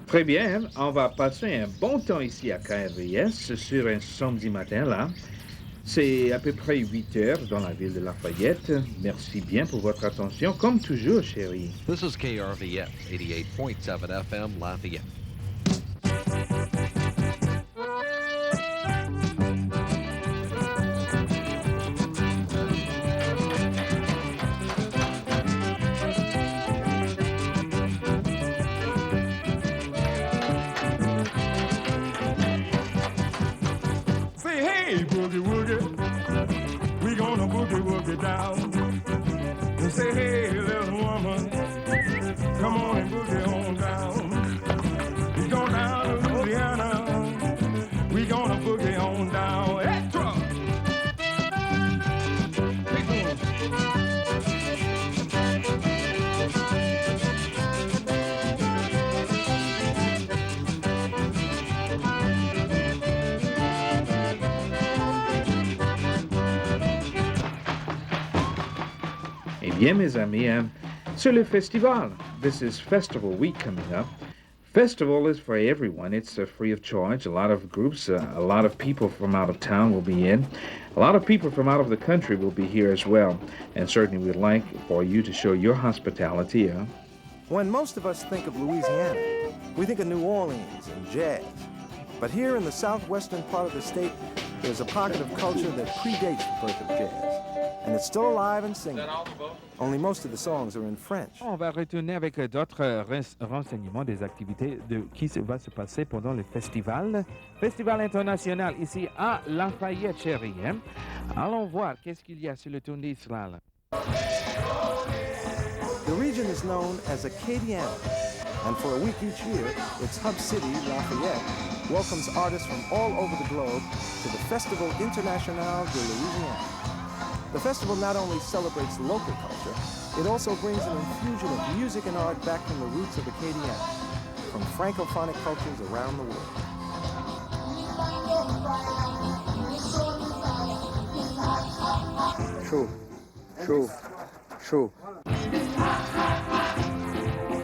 Très bien, on va passer un bon temps ici à KRVS sur un samedi matin là. C'est à peu près 8 heures dans la ville de Lafayette. Merci bien pour votre attention, comme toujours, chérie. This is KRVS 88.7 FM Lafayette. Say, hey, boogie woogie, we gonna boogie woogie down. And say, hey, little woman, come on and boogie on down. We go down to Louisiana, we gonna boogie on down. Extra! Eh bien, mes amis, c'est le festival. This is Festival Week coming up. Festival is for everyone. It's free of charge. A lot of groups, a lot of people from out of town will be in. A lot of people from out of the country will be here as well. And certainly we'd like for you to show your hospitality. When most of us think of Louisiana, we think of New Orleans and jazz. But here in the southwestern part of the state, there's a pocket of culture that predates the birth of jazz. And it's still alive and singing. Only most of the songs are in French. On va retourner avec d'autres renseignements des activités qui va se passer pendant le festival. Festival international ici à Lafayette, chérie. Hein? Allons voir qu'est-ce qu'il y a sur le tournis là. The region is known as Acadiana. And for a week each year, its hub city, Lafayette, welcomes artists from all over the globe to the Festival International de Louisiane. The festival not only celebrates local culture, it also brings an infusion of music and art back from the roots of Acadiana, from francophonic cultures around the world. Chaud.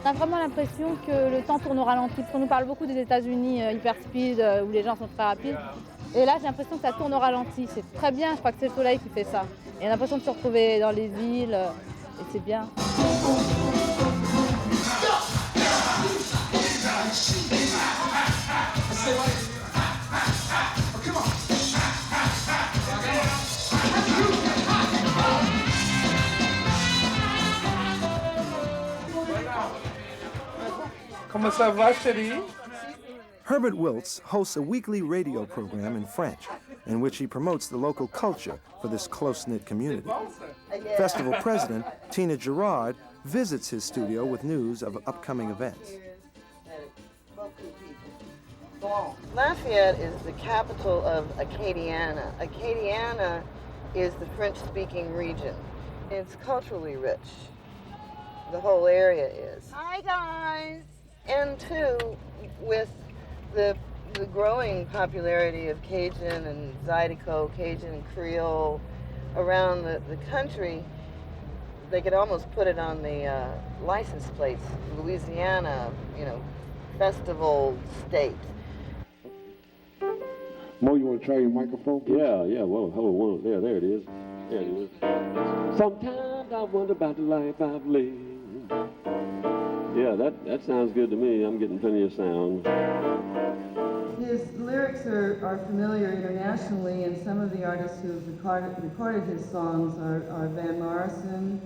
On a vraiment l'impression que le temps tourne au ralenti, parce qu'on nous parle beaucoup des États-Unis hyper speed, où les gens sont très rapides. Et là, j'ai l'impression que ça tourne au ralenti. C'est très bien, je crois que c'est le soleil qui fait ça. Et on a l'impression de se retrouver dans les villes, et c'est bien. Comment ça va, chérie? Herbert Wiltz hosts a weekly radio program in French in which he promotes the local culture for this close-knit community. Festival president Tina Gerard visits his studio with news of upcoming events. Lafayette is the capital of Acadiana. Acadiana is the French-speaking region. It's culturally rich. The whole area is. Hi, guys! And two, with the growing popularity of Cajun and Zydeco, Cajun and Creole around the country, they could almost put it on the license plates, Louisiana, festival state. Mo, you want to try your microphone, please? Yeah, well, hold on, there it is. There it is. Sometimes I wonder about the life I've lived. Yeah, that sounds good to me. I'm getting plenty of sound. His lyrics are familiar internationally, and some of the artists who have recorded his songs are Van Morrison,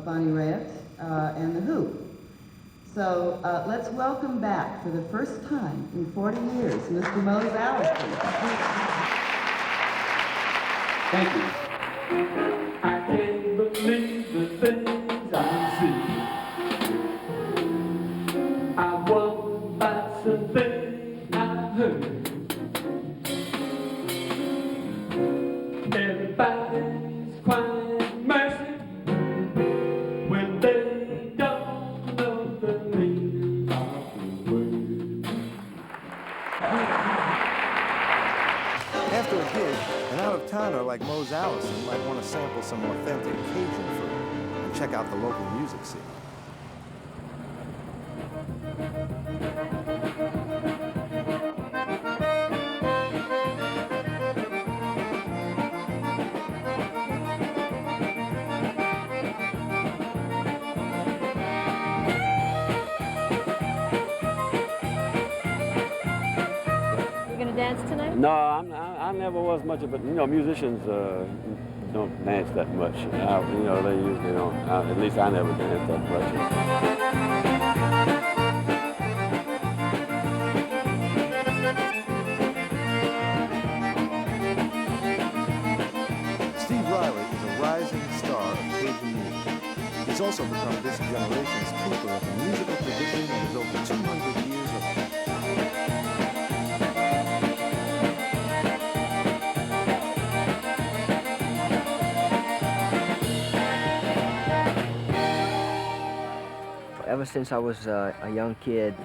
Bonnie Raitt, and The Who. So let's welcome back for the first time in 40 years, Mr. Mose Allison. Thank you. I can't believe the things I see. I wonder about some things I've heard. Everybody's crying mercy when they don't know the meaning of the word. After a gig, an out-of-towner like Mose Allison might want to sample some authentic Cajun food and check out the local music scene. You're gonna dance tonight? No, I never was much of a, musicians don't dance that much. They usually don't. At least I never danced that much. Steve Riley is a rising star of Cajun music. He's also become this generation's keeper of the musical tradition that is over 200 years old. Ever since I was a young kid,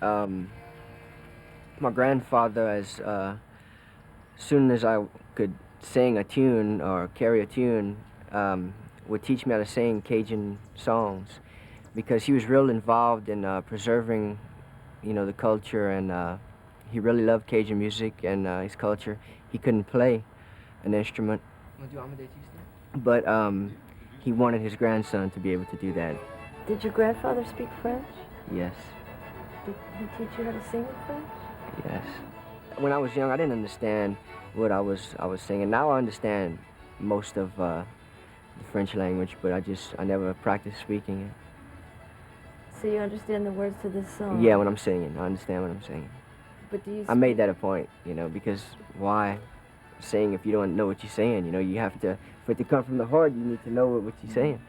my grandfather, as soon as I could sing a tune or carry a tune, would teach me how to sing Cajun songs, because he was real involved in preserving, the culture, and he really loved Cajun music and his culture. He couldn't play an instrument, but he wanted his grandson to be able to do that. Did your grandfather speak French? Yes. Did he teach you how to sing in French? Yes. When I was young, I didn't understand what I was singing. Now I understand most of the French language, but I never practiced speaking it. So you understand the words to this song? Yeah, when I'm singing, I understand what I'm singing. But do you? I made that a point, because why sing if you don't know what you're saying? You have to, for it to come from the heart, you need to know what you're saying.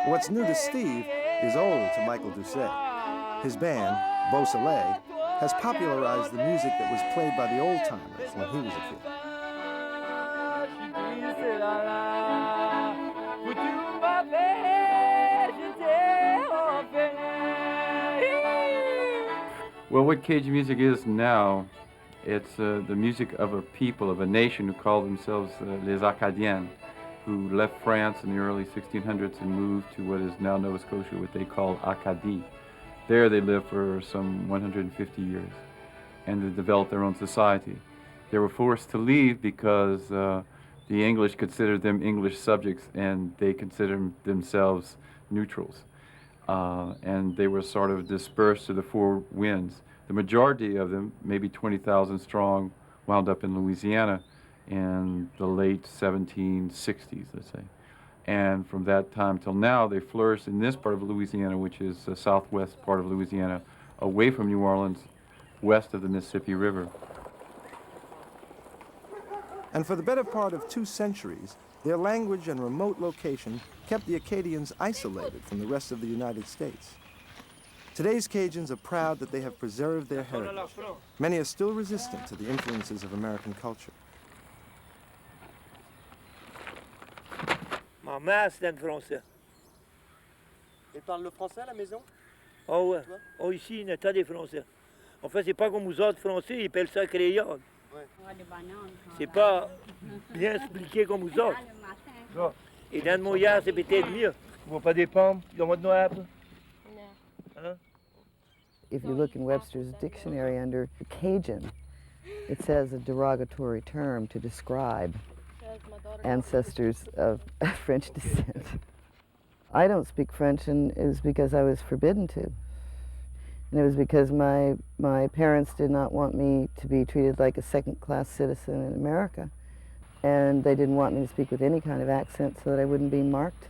What's new to Steve is old to Michael Doucet. His band, Beau Soleil, has popularized the music that was played by the old-timers when he was a kid. Well, what Cajun music is now, it's the music of a people, of a nation who call themselves les Acadiens, who left France in the early 1600s and moved to what is now Nova Scotia, what they call Acadie. There they lived for some 150 years, and they developed their own society. They were forced to leave because the English considered them English subjects, and they considered themselves neutrals. And they were sort of dispersed to the four winds. The majority of them, maybe 20,000 strong, wound up in Louisiana in the late 1760s, let's say. And from that time till now, they flourished in this part of Louisiana, which is the southwest part of Louisiana, away from New Orleans, west of the Mississippi River. And for the better part of 2 centuries, their language and remote location kept the Acadians isolated from the rest of the United States. Today's Cajuns are proud that they have preserved their heritage. Many are still resistant to the influences of American culture. Ma mère, c'est un Français. Ils parlent le français à la maison? Oh ouais. Oh, ici, il y a tas de Français. En fait, c'est pas comme vous autres Français, ils appellent ça crayon. Ouais. C'est pas bien expliqué comme vous autres. Et dans le Montréal, c'est peut-être mieux. Tu vois pas des pommes, ils ont de noix? Hein? If you look in Webster's dictionary under Cajun, it says a derogatory term to describe ancestors of French descent. I don't speak French, and it was because I was forbidden to. And it was because my parents did not want me to be treated like a second-class citizen in America. And they didn't want me to speak with any kind of accent so that I wouldn't be marked.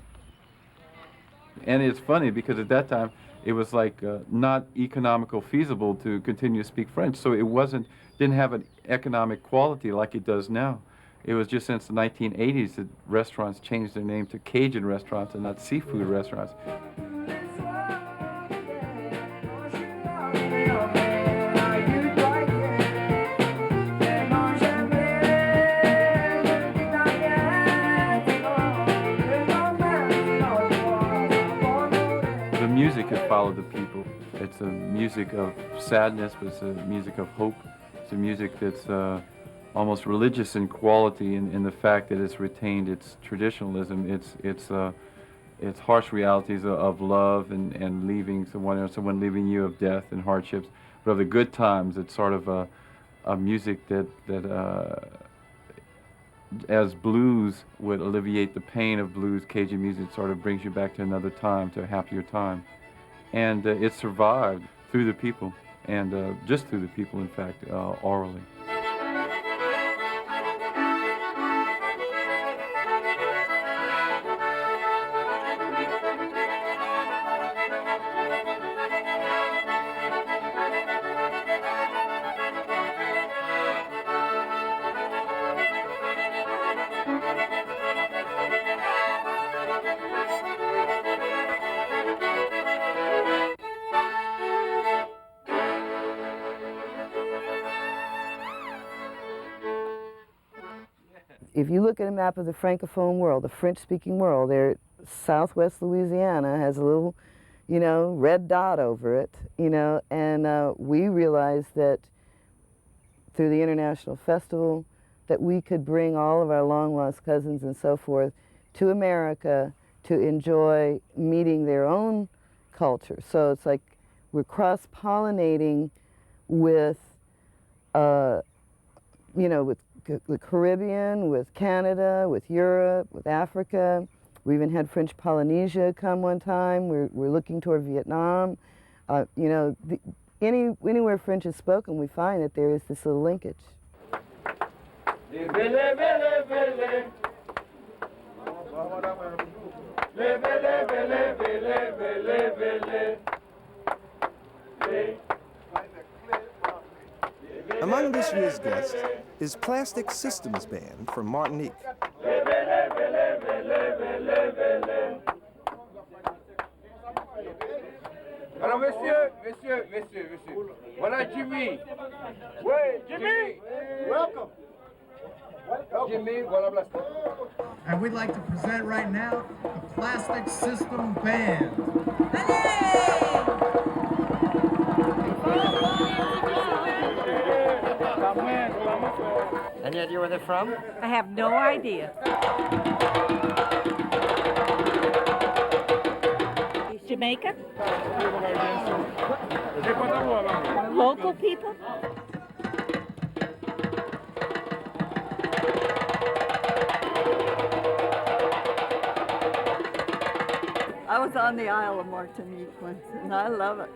And it's funny because at that time, it was like not economical feasible to continue to speak French. So it didn't have an economic quality like it does now. It was just since the 1980s that restaurants changed their name to Cajun restaurants and not seafood restaurants. The music has followed the people. It's a music of sadness, but it's a music of hope. It's a music that's almost religious in quality in the fact that it's retained its traditionalism. its harsh realities of love and leaving someone, or someone leaving you, of death and hardships. But of the good times, it's sort of a music that as blues would alleviate the pain of blues, Cajun music sort of brings you back to another time, to a happier time. And it survived through the people, and just through the people, in fact, orally. If you look at a map of the Francophone world, the French-speaking world, there, Southwest Louisiana has a little, you know, red dot over it, you know, and we realized that through the International Festival that we could bring all of our long-lost cousins and so forth to America to enjoy meeting their own culture. So it's like we're cross-pollinating with, you know, with the Caribbean, with Canada, with Europe, with Africa. We even had French Polynesia come one time. We're looking toward Vietnam. You know, anywhere French is spoken, we find that there is this little linkage. Among this year's guests is Plastic Systems Band from Martinique. Alors, monsieur. Voilà Jimmy. Oui, Jimmy. Welcome. Jimmy, voilà Blastic. And we'd like to present right now the Plastic System Band. Any idea where they're from? I have no idea. Jamaica? Local people? I was on the Isle of Martinique once, and I love it.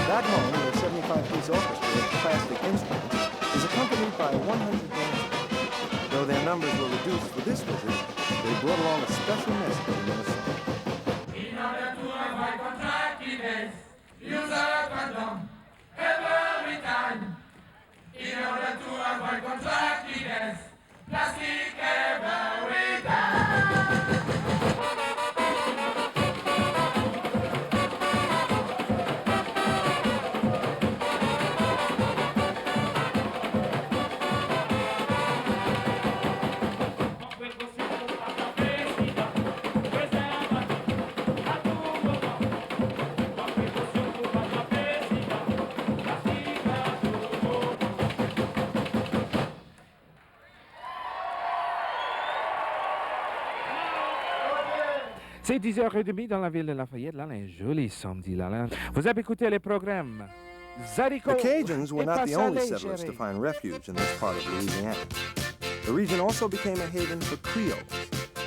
Back home, the 75-piece orchestra of plastic instruments is accompanied by 100 dancers. Though their numbers were reduced for this visit, they brought along a special message in Minnesota. In order to avoid contractedness, use a condom every time. In order to avoid contractedness, plastic every time. C'est 10h30 dans la ville de Lafayette, là, un joli samedi, là. Vous avez écouté les programmes Zydeco. The Cajuns were et not the only Passalé, settlers to chérie. find refuge in this part of Louisiana. The region also became a haven for Creoles,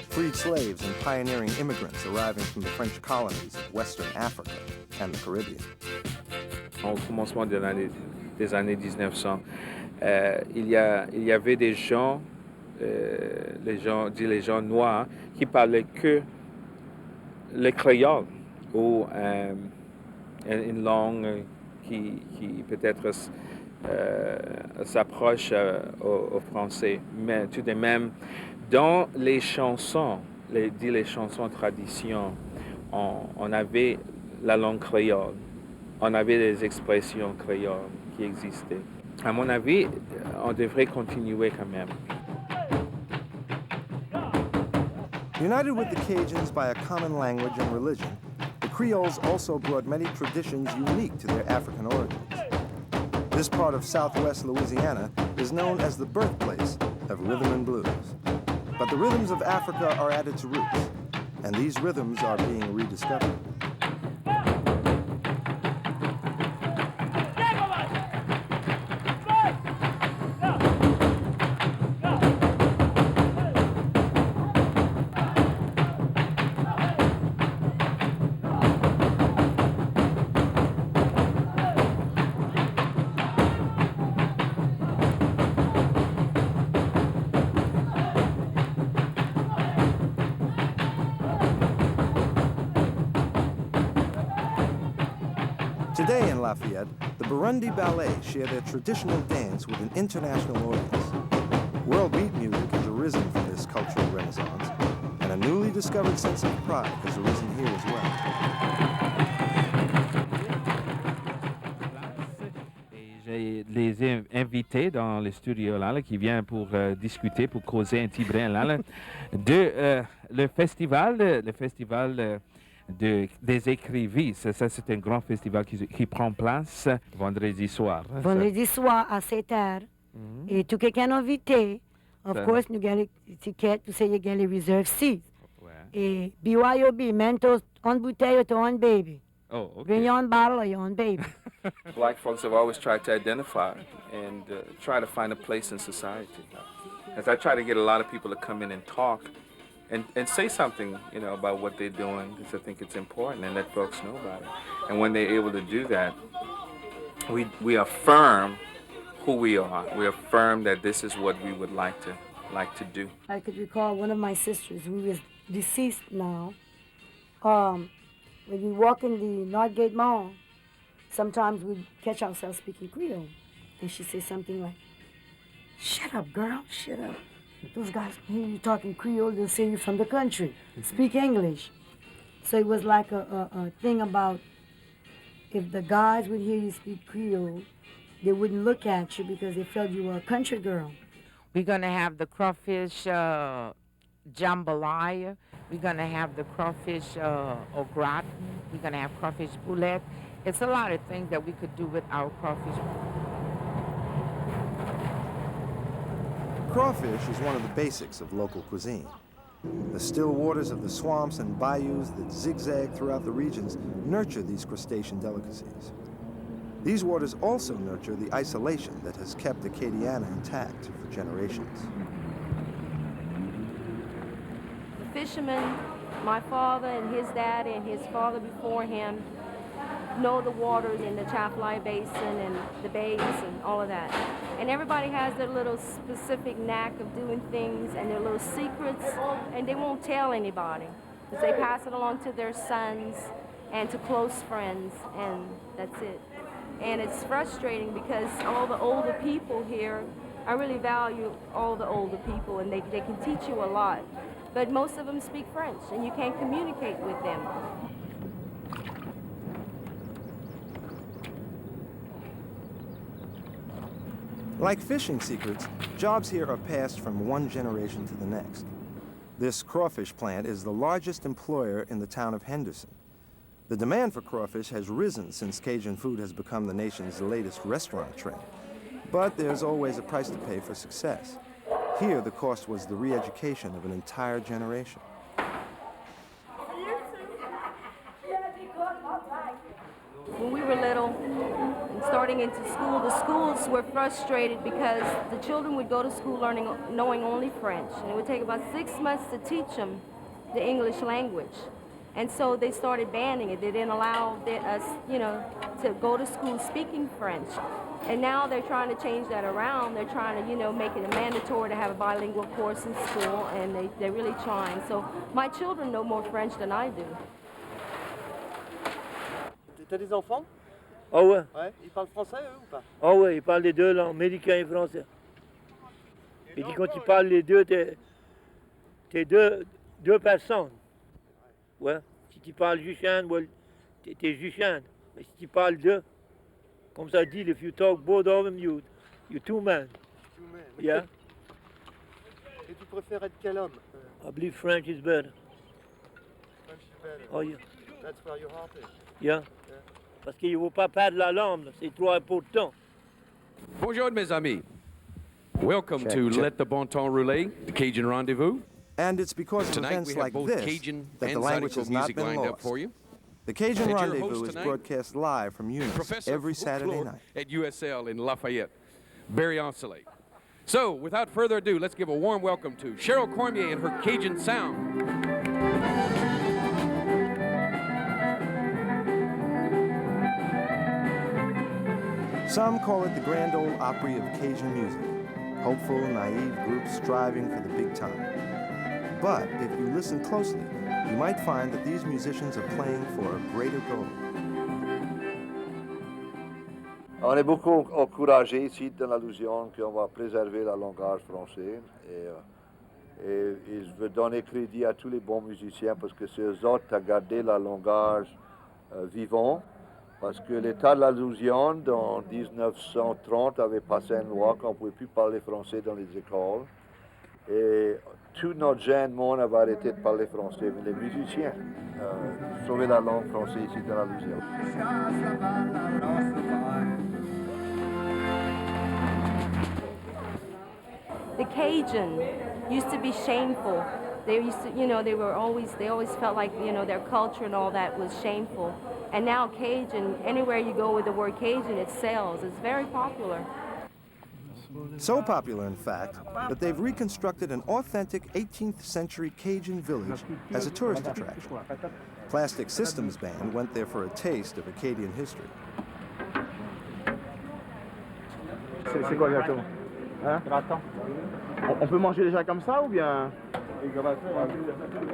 freed slaves and pioneering immigrants arriving from the French colonies of Western Africa and the Caribbean. Au commencement des années 1900, il y avait des gens, les gens noirs, qui parlaient que le créole, ou une langue qui peut-être s'approche au français. Mais tout de même, dans les chansons, les chansons tradition, on avait la langue créole. On avait des expressions créoles qui existaient. À mon avis, on devrait continuer quand même. United with the Cajuns by a common language and religion, the Creoles also brought many traditions unique to their African origins. This part of Southwest Louisiana is known as the birthplace of rhythm and blues. But the rhythms of Africa are at its roots, and these rhythms are being rediscovered. Today in Lafayette, the Burundi Ballet share their traditional dance with an international audience. World beat music has arisen from this cultural renaissance, and a newly discovered sense of pride has arisen here as well. J'ai les invités dans le studio là, qui viennent pour discuter, pour causer un petit brin là, de le festival des écrivistes. Ça, c'est un grand festival qui prend place vendredi soir. Vendredi soir à 7h. Et tout quelqu'un invité. Of course, nous avons les tickets, tout ça, il y a les reserve seats. Et BYOB, mentos, on bouteille ou on baby. Oh, okay. Bring your own bottle or your own baby. Black folks have always tried to identify and try to find a place in society. As I try to get a lot of people to come in and talk and say something, you know, about what they're doing, because I think it's important, and let folks know about it. And when they're able to do that, we affirm who we are. We affirm that this is what we would like to do. I could recall one of my sisters who is deceased now. When we walk in the Northgate Mall, sometimes we catch ourselves speaking Creole. And she says something like, "Shut up, girl, shut up. Those guys hear you talking Creole, they'll say you're from the country. Speak English." So it was like a thing about if the guys would hear you speak Creole, they wouldn't look at you because they felt you were a country girl. We're going to have the crawfish jambalaya. We're going to have the crawfish au gratin. We're going to have crawfish boulette. It's a lot of things that we could do with our crawfish. Crawfish is one of the basics of local cuisine. The still waters of the swamps and bayous that zigzag throughout the regions nurture these crustacean delicacies. These waters also nurture the isolation that has kept Acadiana intact for generations. The fishermen, my father and his dad and his father before him, know the waters in the Chaffalaya Basin and the bays and all of that. And everybody has their little specific knack of doing things and their little secrets, and they won't tell anybody. Because they pass it along to their sons and to close friends, and that's it. And it's frustrating because all the older people here, I really value all the older people, and they can teach you a lot. But most of them speak French, and you can't communicate with them. Like fishing secrets, jobs here are passed from one generation to the next. This crawfish plant is the largest employer in the town of Henderson. The demand for crawfish has risen since Cajun food has become the nation's latest restaurant trend. But there's always a price to pay for success. Here, the cost was the re-education of an entire generation. When we were little and starting into school, the schools were frustrated because the children would go to school knowing only French. And it would take about 6 months to teach them the English language. And so they started banning it. They didn't allow us, to go to school speaking French. And now they're trying to change that around. They're trying to, make it a mandatory to have a bilingual course in school, and they're really trying. So my children know more French than I do. T'as des enfants? Ah ouais. Ouais. Ils parlent français, eux, ou pas? Ah ouais, ils parlent les deux langues, américain et français. Et puis quand ils parlent les deux, t'es deux personnes. Ouais. Si tu parles Juchane, ouais, t'es Juchane. Mais si tu parles deux, comme ça dit, if you talk both of them, you're two men. Two men. Yeah. Et tu préfères être quel homme? I believe French is better. French is better. Oh, yeah. That's where your heart is. Yeah. Parce qu'il ne faut pas perdre la langue, là. C'est trop important. Bonjour, mes amis. Welcome Check, to check. Let the Bon Temps Roulette, the Cajun Rendezvous. And it's because of Tonight events we have like both this Cajun that and the language Zydeco has not music been lined up lost. for you. The Cajun And your Rendezvous host is tonight, broadcast live from Eunice Professor every of Saturday folklore night. at USL in Lafayette, Barry Ensoleil. So, without further ado, let's give a warm welcome to Cheryl Cormier and her Cajun sound. Some call it the Grand Ole Opry of Cajun music, hopeful, naive groups striving for the big time. But if you listen closely, you might find that these musicians are playing for a greater goal. On est beaucoup encouragé ici dans la Louisiane qu'on va préserver la langage français et je veux donner crédit à tous les bons musiciens parce que c'est eux autres qui ont gardé la langage vivant. Parce que l'État de la Louisiane, en 1930, avait passé une loi qu'on ne pouvait plus parler français dans les écoles. Et tout notre jeune monde avait arrêté de parler français. Mais les musiciens sauvaient la langue française ici dans la Louisiane. The Cajun used to be shameful. They used to, they always felt like, their culture and all that was shameful. And now Cajun, anywhere you go with the word Cajun, it sells. It's very popular. So popular, in fact, that they've reconstructed an authentic 18th century Cajun village as a tourist attraction. Plastic Systems Band went there for a taste of Acadian history. C'est quoi exactement? Hein? On peut manger déjà comme ça ou bien? In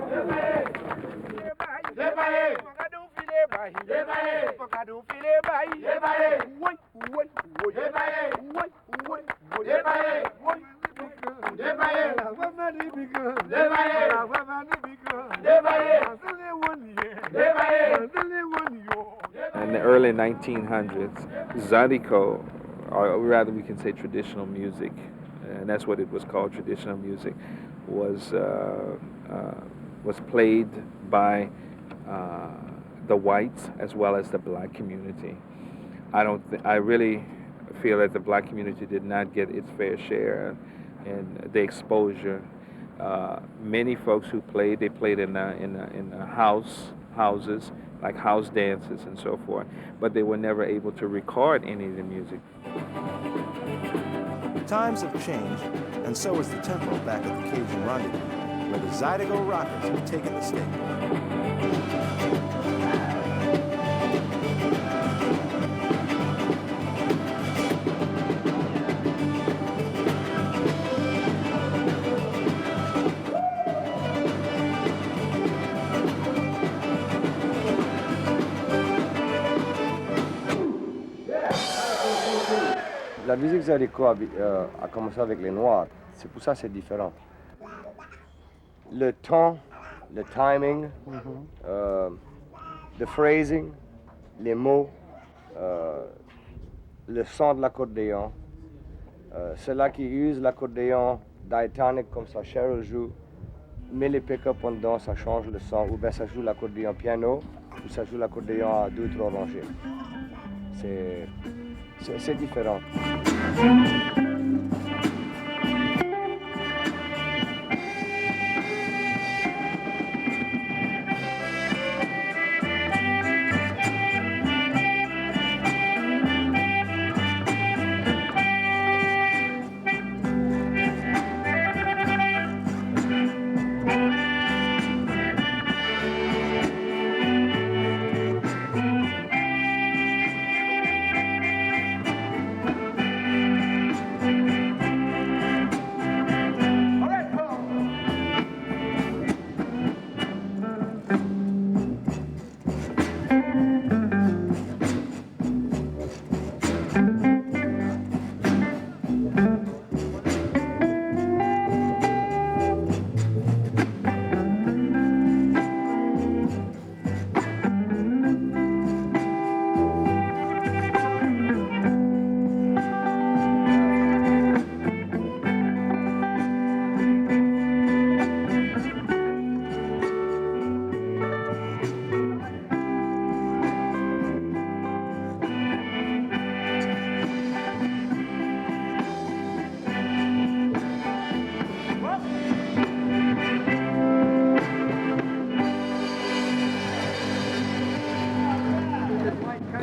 the early 1900s, Zydeco, or rather we can say traditional music, and that's what it was called, traditional music, was played by the whites as well as the black community. I really feel that the black community did not get its fair share and the exposure. Many folks who played, they played in houses, like house dances and so forth, but they were never able to record any of the music. Times have changed, and so has the tempo back at the Cajun Rendezvous, where the Zydeco Rockers have taken the stage. La musique Zydeco a commencé avec les Noirs, c'est pour ça que c'est différent. Le temps, le timing, le phrasing, les mots, le son de l'accordéon, ceux-là qui usent l'accordéon diatonique comme ça, Cheryl joue, met les pick-up en dedans, ça change le son, ou bien ça joue l'accordéon piano, ou ça joue l'accordéon à 2 ou 3 rangées. C'est différent.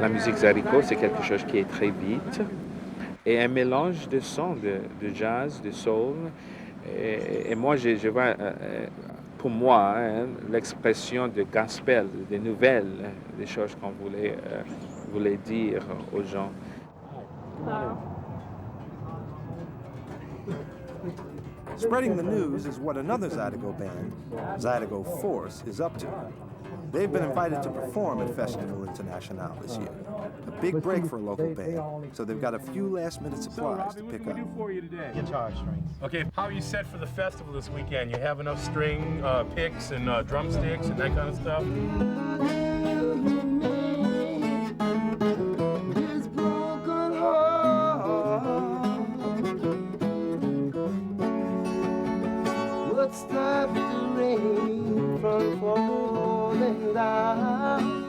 La musique Zydeco, c'est quelque chose qui est très vite et un mélange de sons de jazz, de soul. Et moi, je vois, pour moi, hein, l'expression de gospel, des nouvelles, des choses qu'on voulait dire aux gens. Spreading the news is what another Zydeco band, Zydeco Force, is up to. They've been invited to perform at Festival International this year. A big break for a local band, so they've got a few last-minute supplies to pick up. for you today? Guitar strings. Okay, how are you set for the festival this weekend? You have enough string picks and drumsticks and that kind of stuff? What stopped the rain from falling down?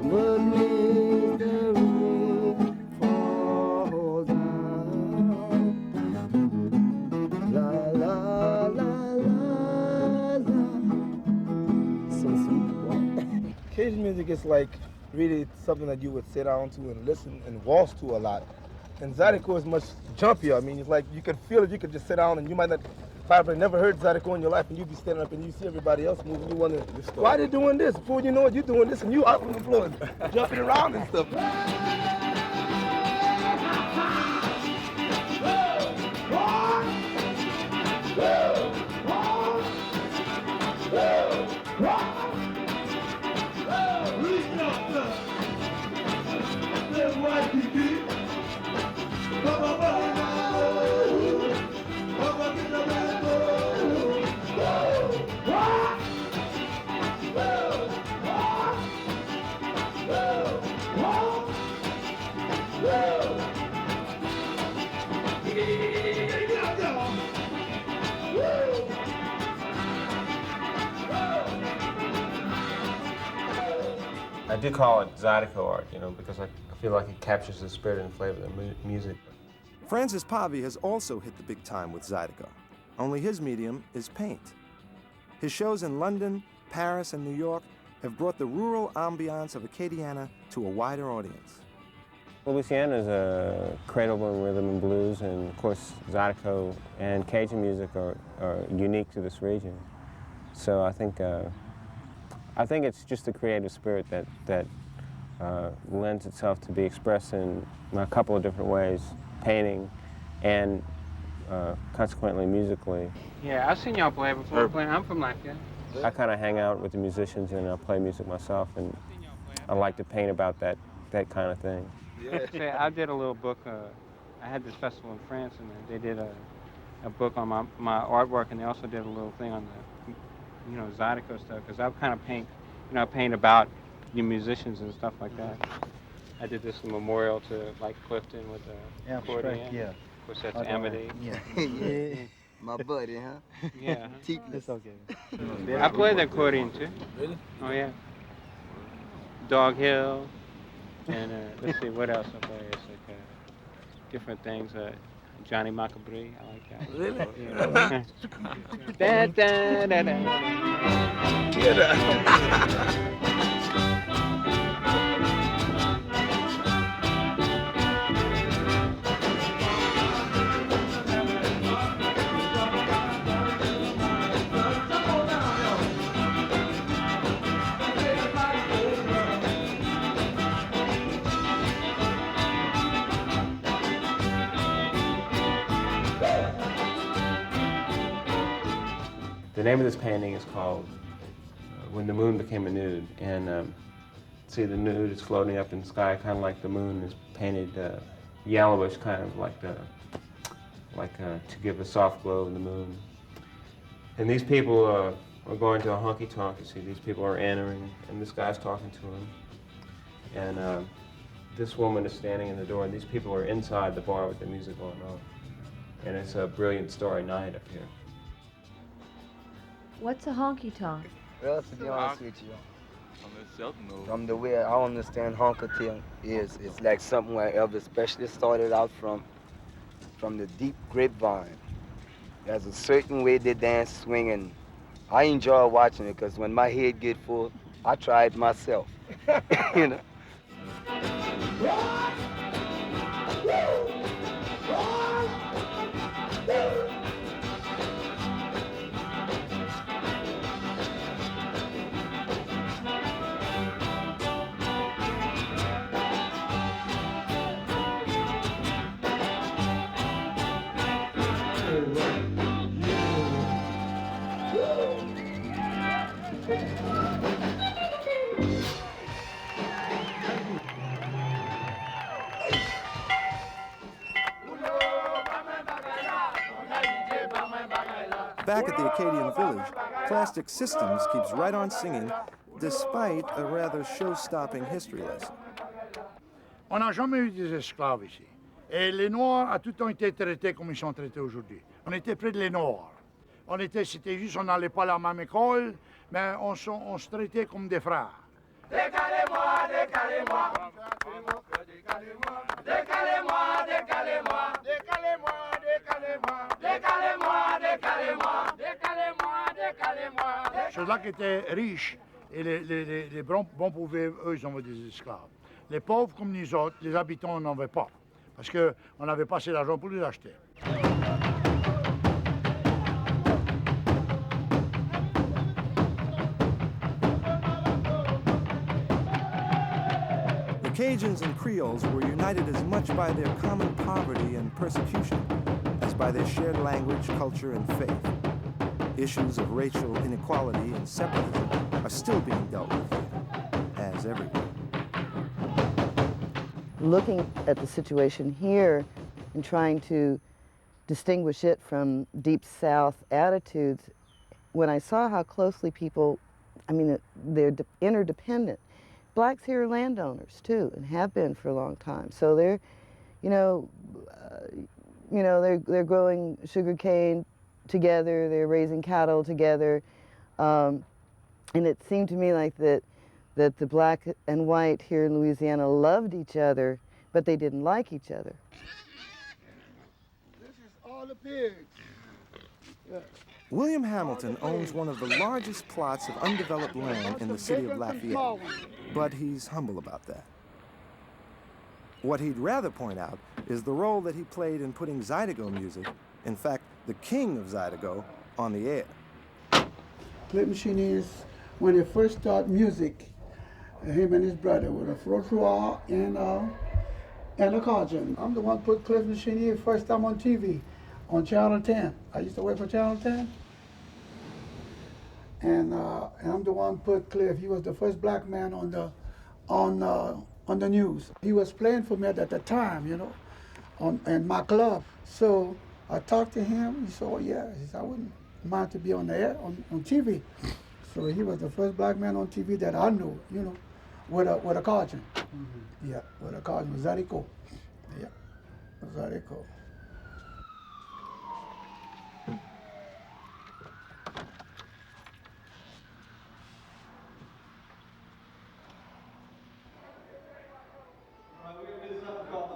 What made the rain fall down? La la la la la. So sweet. Cajun music is like really something that you would sit down to and listen and waltz to a lot. And Zydeco is much jumpier. I mean, it's like you could feel it. You could just sit down and you might not, probably never heard Zydeco in your life, and you'd be standing up and you see everybody else moving. You wonder, why they doing this? Before you know it, you're doing this and you out on the floor jumping around and stuff. I do call it Zydeco art, you know, because I feel like it captures the spirit and flavor of the music. Francis Pavi has also hit the big time with Zydeco, only his medium is paint. His shows in London, Paris, and New York have brought the rural ambiance of Acadiana to a wider audience. Louisiana is a cradle-born rhythm and blues, and of course Zydeco and Cajun music are unique to this region. So I think it's just the creative spirit that lends itself to be expressed in a couple of different ways, painting and consequently musically. Yeah, I've seen y'all play before. I'm from Lafayette. I kind of hang out with the musicians and I play music myself, and I like to paint about that kind of thing. Yeah. Say, I did a little book. I had this festival in France, and they did a book on my artwork, and they also did a little thing on the, Zydeco stuff, because I kind of paint, I paint about the musicians and stuff like that. I did this memorial to Mike Clifton with the accordion. Yeah. Of course, that's Amity. Yeah. Yeah. My buddy, huh? Yeah. It's okay. I play the accordion too. Really? Oh yeah. Dog Hill, and let's see what else I play. It's like different things. Johnny Macabri, I like that. Really? Yeah. Da, da, da, da. Get up. The name of this painting is called When the Moon Became a Nude, and see, the nude is floating up in the sky, kind of like the moon is painted yellowish, kind of like to give a soft glow in the moon. And these people are going to a honky-tonk. You see, these people are entering, and this guy's talking to them. And this woman is standing in the door, and these people are inside the bar with the music going on. And it's a brilliant starry night up here. What's a honky-tonk? Well, to be honest with you, From the way I understand honky tonk is, it's like something where Elvis especially started out from the deep grapevine. There's a certain way they dance swinging. I enjoy watching it because when my head get full, I try it myself. You know. Back at the Acadian village, Plastic Systems keeps right on singing despite a rather show-stopping history lesson. On n'a jamais eu des esclaves ici. Et les Noirs ont tout le temps été traités comme ils sont traités aujourd'hui. On était près de les Noirs. C'était juste, on n'allait pas à la même école, mais on se traitait comme des frères. Décalez-moi, décalez-moi. Décalez-moi, décalez-moi. Décalez-moi, décalez-moi. Décalez-moi, décalez-moi. Décalez-moi, décalez-moi. Ceux-là qui étaient riches et les bons pouvaient, eux, ils ont des esclaves. Les pauvres comme nous autres, les habitants n'en avaient pas, parce qu'on n'avait pas assez d'argent pour les acheter. The Cajuns and Creoles were united as much by their common poverty and persecution as by their shared language, culture, and faith. Issues of racial inequality and separatism are still being dealt with here, as everywhere. Looking at the situation here and trying to distinguish it from Deep South attitudes, when I saw how closely people, they're interdependent. Blacks here are landowners too, and have been for a long time. So they're, they're growing sugar cane together, they're raising cattle together, and it seemed to me like that the black and white here in Louisiana loved each other, but they didn't like each other. This is all the pigs. Yeah. William Hamilton owns one of the largest plots of undeveloped land in the city of Lafayette, but he's humble about that. What he'd rather point out is the role that he played in putting Zydeco music, in fact, the king of Zydeco, on the air. Clip machinists, when they first started music, him and his brother with a frottoir and a Cajun. I'm the one who put Cliff Machinier first time on TV, on Channel 10. I used to work for Channel 10. And I'm the one who put Cliff. He was the first black man on the news. He was playing for me at the time, in my club. So I talked to him. He said, "Oh yeah," he said, "I wouldn't mind to be on the air, on TV." So he was the first black man on TV that I knew, with a Cajun. Mm-hmm. Yeah, with a Cajun, Zydeco. Yeah, Zydeco.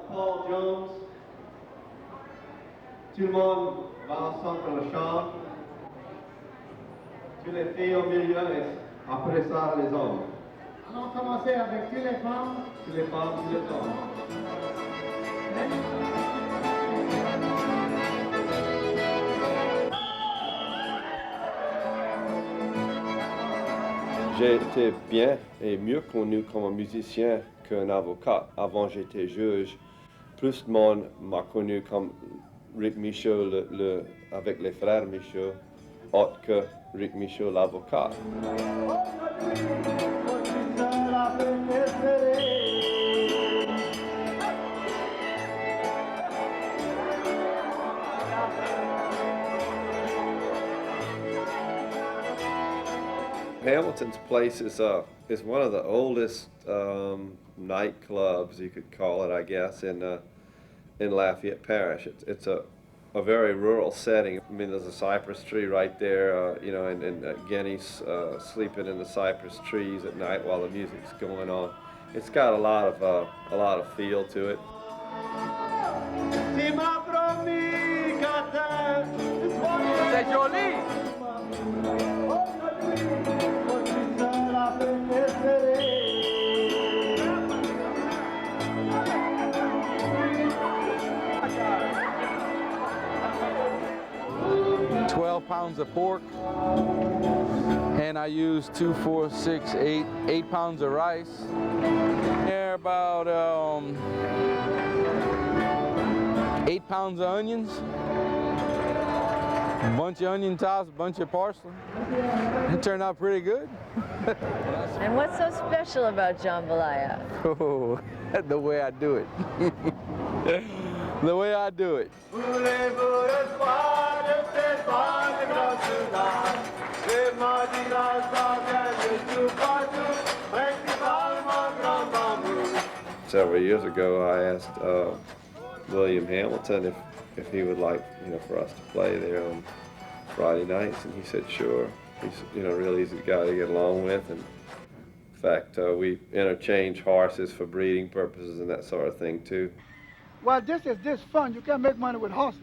Paul Jones. Tout le monde va ensemble dans le champ. Toutes les filles au milieu et après ça les hommes. Allons commencer avec toutes les femmes. Toutes les femmes, tous les hommes. J'ai été bien et mieux connu comme musicien qu'un avocat. Avant, j'étais juge. Plus de monde m'a connu comme Rick Michaud, avec les frères Michaud, autre que Rick Michaud, l'avocat. Hamilton's place is one of the oldest nightclubs, you could call it, I guess, in Lafayette Parish. It's a a very rural setting. I mean, there's a cypress tree right there, you know, and guineas sleeping in the cypress trees at night while the music's going on. It's got a lot of feel to it. C'est joli. Pounds of pork, and I use 2, 4, 6, 8 pounds of rice. There about 8 pounds of onions, a bunch of onion tops, a bunch of parsley. It turned out pretty good. And what's so special about jambalaya? Oh, the way I do it. The way I do it. Several years ago, I asked William Hamilton if he would like, you know, for us to play there on Friday nights, and he said sure. He's, you know, a real easy guy to get along with, and in fact, we interchange horses for breeding purposes and that sort of thing too. Well, this is just fun. You can't make money with horses.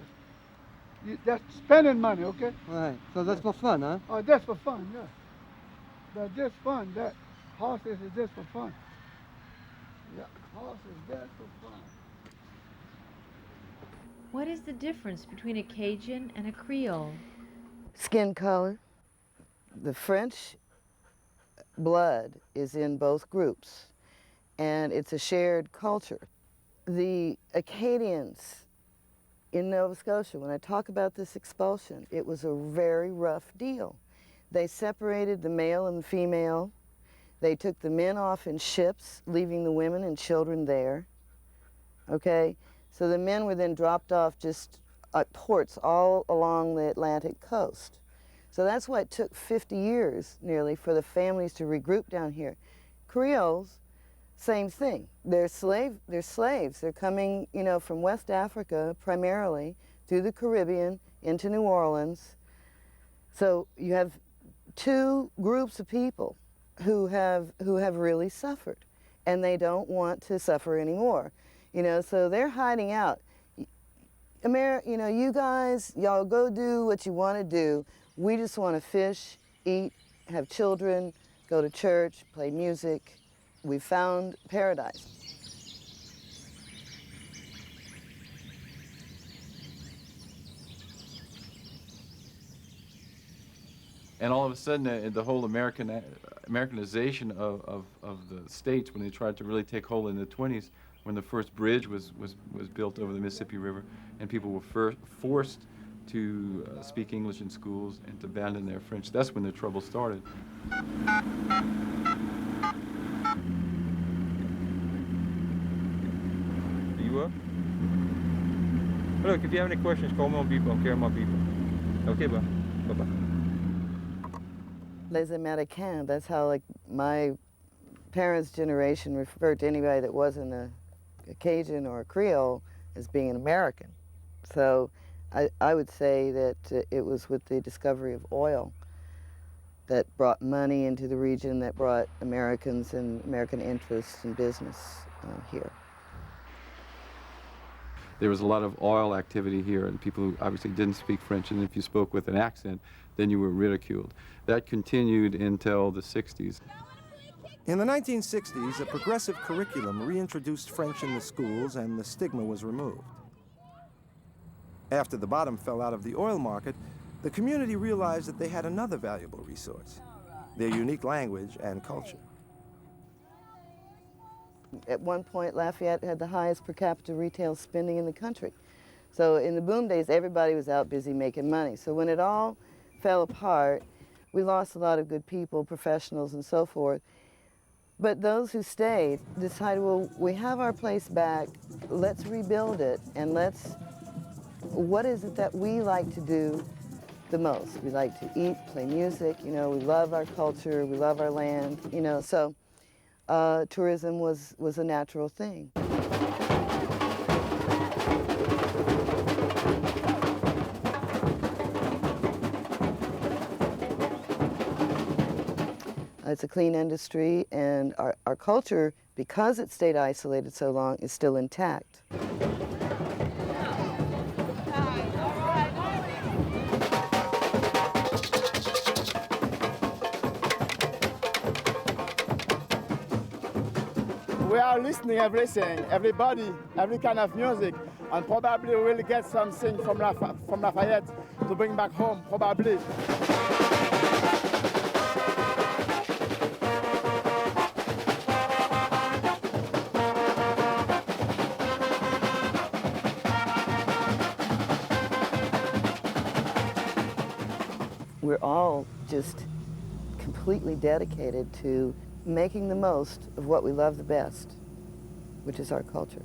That's spending money, okay? Right. So that's for fun, huh? Oh, that's for fun, yeah. That's just fun. That horses is just for fun. Yeah, horses just for fun. What is the difference between a Cajun and a Creole? Skin color. The French blood is in both groups, and it's a shared culture. The Acadians in Nova Scotia, when I talk about this expulsion, it was a very rough deal. They separated the male and the female. They took the men off in ships, leaving the women and children there. Okay? So the men were then dropped off just at ports all along the Atlantic coast. So that's why it took 50 years nearly for the families to regroup down here. Creoles, same thing. They're slaves. They're coming, you know, from West Africa primarily through the Caribbean into New Orleans. So you have two groups of people who have really suffered, and they don't want to suffer anymore. You know, so they're hiding out. You know, you guys, y'all go do what you want to do. We just want to fish, eat, have children, go to church, play music. We found paradise. And all of a sudden, the whole Americanization of the states, when they tried to really take hold in the 20s, when the first bridge was built over the Mississippi River, and people were forced to speak English in schools and to abandon their French. That's when the trouble started. You up? Look, if you have any questions, call me on beeper. I'll carry my beeper. Okay, bye. Bye-bye. Les Américains, that's how, like, my parents' generation referred to anybody that wasn't a Cajun or a Creole as being an American. So I would say that it was with the discovery of oil that brought money into the region, that brought Americans and American interests and business here. There was a lot of oil activity here, and people who obviously didn't speak French, and if you spoke with an accent, then you were ridiculed. That continued until the 60s. In the 1960s, a progressive curriculum reintroduced French in the schools, and the stigma was removed. After the bottom fell out of the oil market, the community realized that they had another valuable resource, their unique language and culture. At one point, Lafayette had the highest per capita retail spending in the country. So in the boom days, everybody was out busy making money. So when it all fell apart, we lost a lot of good people, professionals and so forth. But those who stayed decided, well, we have our place back, let's rebuild it, and what is it that we like to do the most? We like to eat, play music, you know, we love our culture, we love our land, you know, so tourism was a natural thing. It's a clean industry, and our culture, because it stayed isolated so long, is still intact. We are listening everything, everybody, every kind of music, and probably we'll get something from Lafayette to bring back home, probably. We're all just completely dedicated to making the most of what we love the best, which is our culture.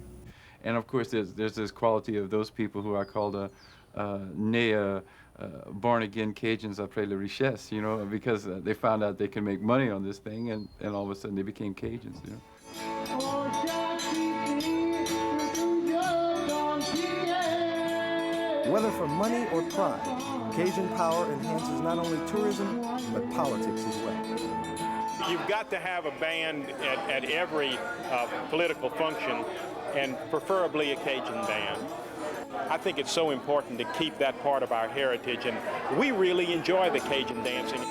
And of course, there's this quality of those people who are called born-again Cajuns après la richesse, you know, because they found out they can make money on this thing, and all of a sudden they became Cajuns, you know. Whether for money or pride, Cajun power enhances not only tourism, but politics as well. You've got to have a band at every political function, and preferably a Cajun band. I think it's so important to keep that part of our heritage, and we really enjoy the Cajun dancing.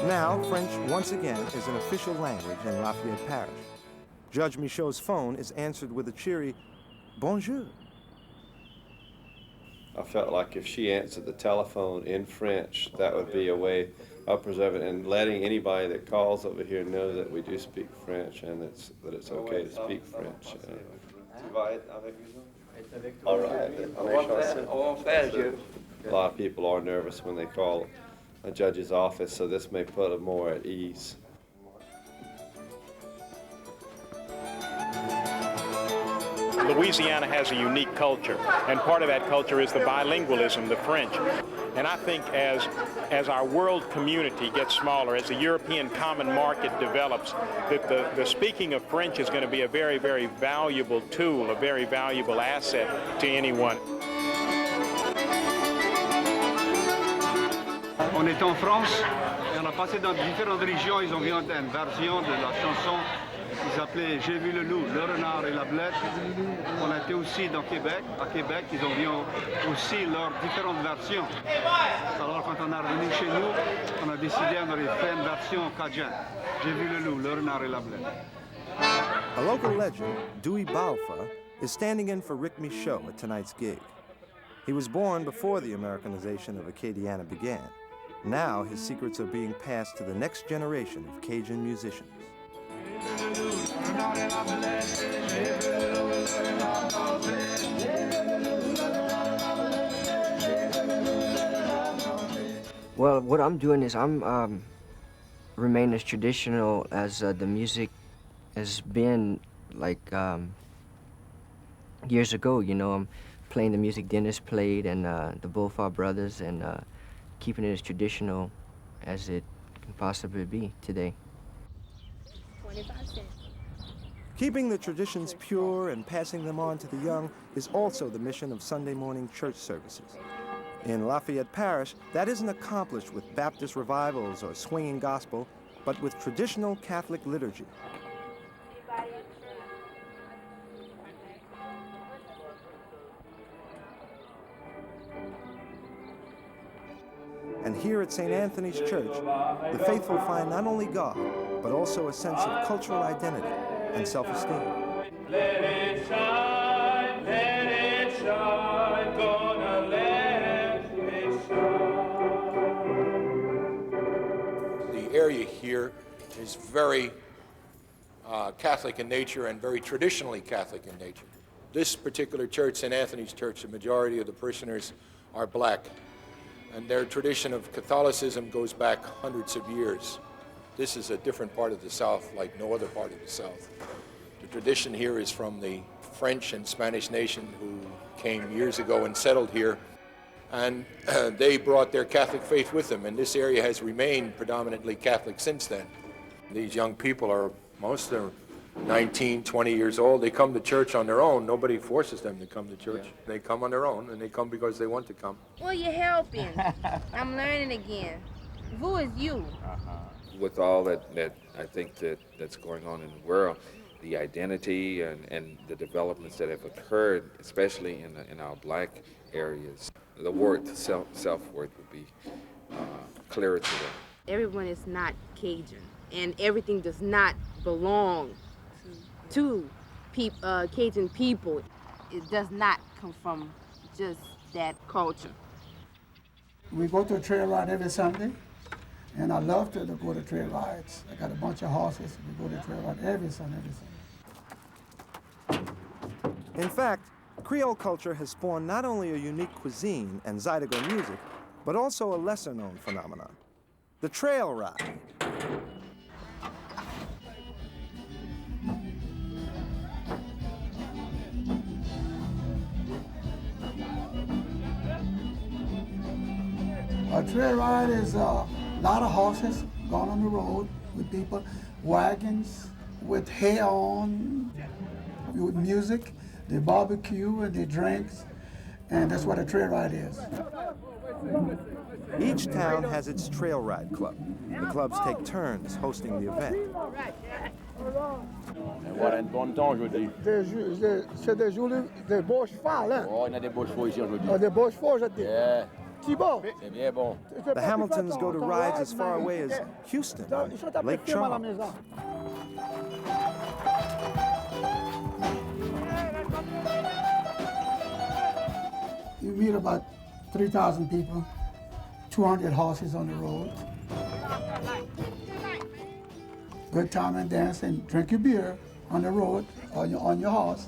Now, French once again is an official language in Lafayette Parish. Judge Michaud's phone is answered with a cheery bonjour. I felt like if she answered the telephone in French, that would be a way of preserving and letting anybody that calls over here know that we do speak French and that it's okay to speak French. All right. A lot of people are nervous when they call a judge's office, so this may put them more at ease. Louisiana has a unique culture, and part of that culture is the bilingualism, the French. And I think as our world community gets smaller, as the European common market develops, that the speaking of French is going to be a very, very valuable tool, a very valuable asset to anyone. On est en France et on a passé dans différentes régions. Ils ont vu une version de la chanson qu'ils appelaient J'ai vu le loup, le renard et la belette. On a été aussi dans Québec. À Québec, ils ont vu aussi leurs différentes versions. Alors quand on est revenu chez nous, on a décidé on aurait fait une version cajun. J'ai vu le loup, le renard et la belette. A local legend, Dewey Balfa, is standing in for Rick Michaud at tonight's gig. He was born before the Americanization of Acadiana began. Now his secrets are being passed to the next generation of Cajun musicians. Well, what I'm doing is I'm remain as traditional as the music has been, like years ago. You know, I'm playing the music Dennis played and the Bullfar Brothers, and keeping it as traditional as it can possibly be today. 25 cents. Keeping the traditions pure and passing them on to the young is also the mission of Sunday morning church services. In Lafayette Parish, that isn't accomplished with Baptist revivals or swinging gospel, but with traditional Catholic liturgy. And here at St. Anthony's Church, the faithful find not only God, but also a sense of cultural identity and self-esteem. Let it shine, gonna let it shine. The area here is very Catholic in nature and very traditionally Catholic in nature. This particular church, St. Anthony's Church, the majority of the parishioners are black, and their tradition of Catholicism goes back hundreds of years. This is a different part of the South, like no other part of the South. The tradition here is from the French and Spanish nation who came years ago and settled here, and they brought their Catholic faith with them, and this area has remained predominantly Catholic since then. These young people are, most of them 19, 20 years old. They come to church on their own. Nobody forces them to come to church. Yeah. They come on their own, and they come because they want to come. Well, you're helping. I'm learning again. Who is you? With all that I think that's going on in the world, the identity and the developments that have occurred, especially in our black areas, the worth, self-worth would be clearer to them. Everyone is not Cajun, and everything does not belong to Cajun people. It does not come from just that culture. We go to a trail ride every Sunday, and I love to go to trail rides. I got a bunch of horses. We go to trail ride every Sunday. In fact, Creole culture has spawned not only a unique cuisine and Zydeco music, but also a lesser-known phenomenon, the trail ride. A trail ride is a lot of horses going on the road with people, wagons with hair on, with music, they barbecue and they drinks, and that's what a trail ride is. Each town has its trail ride club. The clubs take turns hosting the event. Voilà un bon temps aujourd'hui. C'est des beaux chevaux, hein? Oh, on a des beaux chevaux ici aujourd'hui. Oh, des beaux chevaux aujourd'hui. Yeah. C'est bon. C'est bien bon. The Hamiltons go to rides as far away as Houston, Lake Charles. You meet about 3,000 people, 200 horses on the road. Good time and dance and drink your beer on the road, on your horse.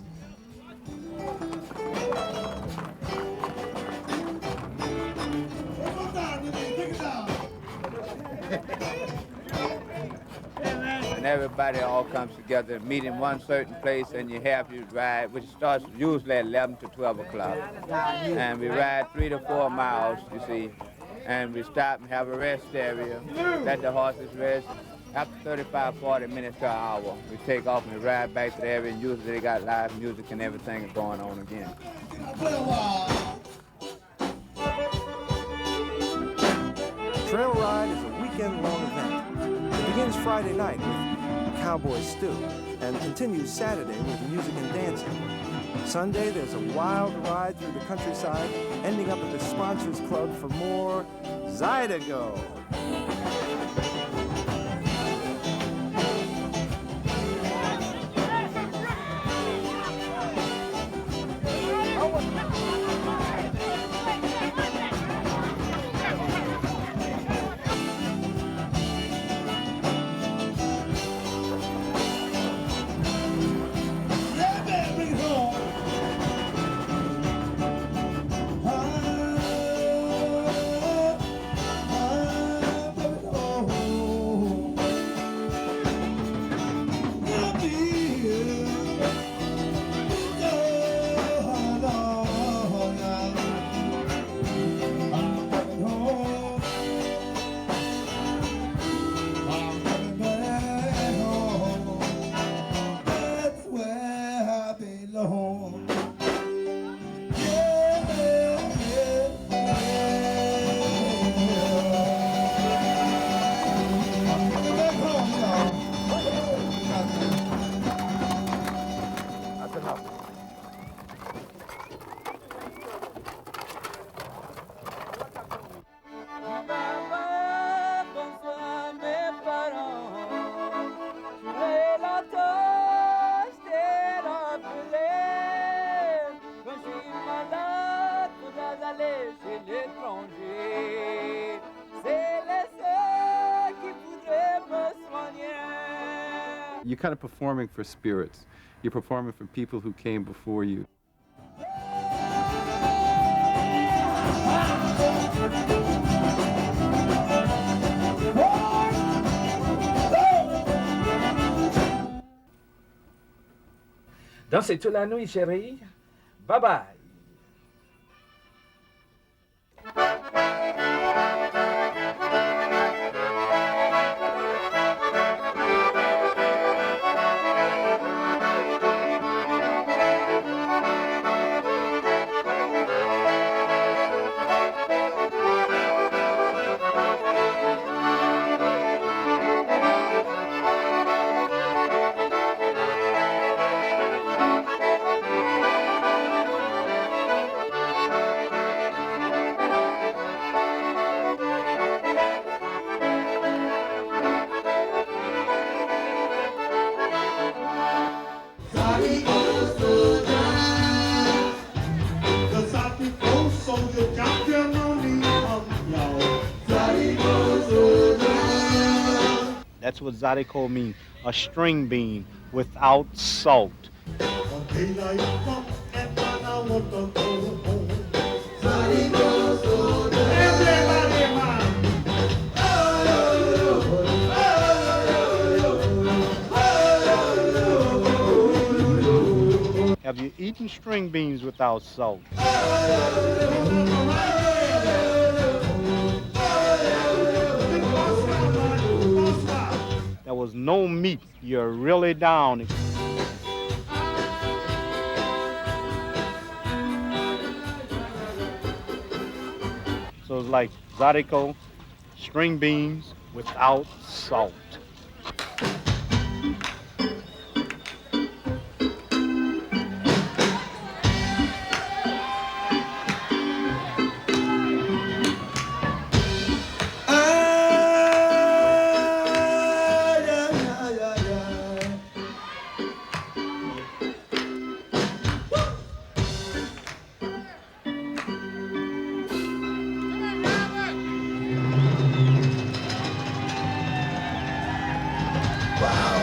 And everybody all comes together, meet in one certain place, and you have your ride, which starts usually at 11 to 12 o'clock. And we ride 3 to 4 miles, you see, and we stop and have a rest area, let the horses rest. After 35, 40 minutes to an hour, we take off and we ride back to the area, and usually they got live music and everything going on again. Trail ride is a weekend-long event. It begins Friday night with cowboy stew and continues Saturday with music and dancing. Sunday, there's a wild ride through the countryside, ending up at the Sponsors Club for more Zydeco. You're kind of performing for spirits. You're performing for people who came before you. Dansez toute la nuit, chérie. Bye bye. That's what Zydeco means, a string bean without salt. Have you eaten string beans without salt? There was no meat. You're really down. So it's like Zydeco, string beans without salt. Wow.